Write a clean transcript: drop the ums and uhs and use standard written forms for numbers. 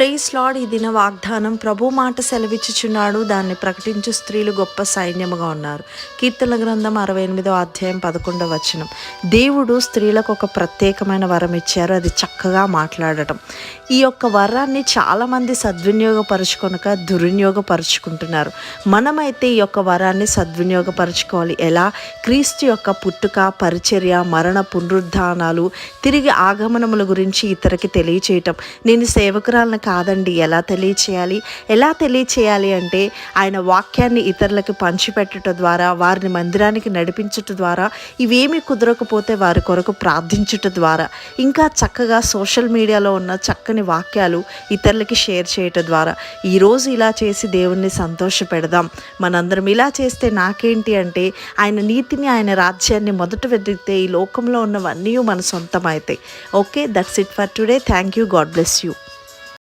Praise lord. ఈ దిన వాగ్దానం ప్రభు మాట సెలవిచ్చుచున్నాడు, దాన్ని ప్రకటించు స్త్రీలు గొప్ప సైన్యముగా ఉన్నారు. కీర్తన గ్రంథం 68వ అధ్యాయం 11వ వచనం. దేవుడు స్త్రీలకు ఒక ప్రత్యేకమైన వరం ఇచ్చారు, అది చక్కగా మాట్లాడటం. ఈ యొక్క వరాన్ని చాలామంది సద్వినియోగపరుచుకొనక దుర్వినియోగపరుచుకుంటున్నారు. మనమైతే ఈ యొక్క వరాన్ని సద్వినియోగపరుచుకోవాలి. ఎలా? క్రీస్తు యొక్క పుట్టుక, పరిచర్య, మరణ, పునరుద్ధానాలు, తిరిగి ఆగమనముల గురించి ఇతరులకి తెలియచేయటం. నేను సేవకురాలను కాదండి. ఎలా తెలియచేయాలి అంటే ఆయన వాక్యాన్ని ఇతరులకు పంచిపెట్టడం ద్వారా, వారిని మందిరానికి నడిపించటం ద్వారా, ఇవేమీ కుదరకపోతే వారి కొరకు ప్రార్థించటం ద్వారా, ఇంకా చక్కగా సోషల్ మీడియాలో ఉన్న చక్కని వాక్యాలు ఇతరులకి షేర్ చేయటం ద్వారా ఈరోజు ఇలా చేసి దేవుణ్ణి సంతోషపెడదాం. మనందరం ఇలా చేస్తే నాకేంటి అంటే ఆయన నీతిని, ఆయన రాజ్యాన్ని మొదట వెతికితే ఈ లోకంలో ఉన్నవన్నీ మన సొంతం అవుతాయి. Okay, that's it for today. Thank you. God bless you.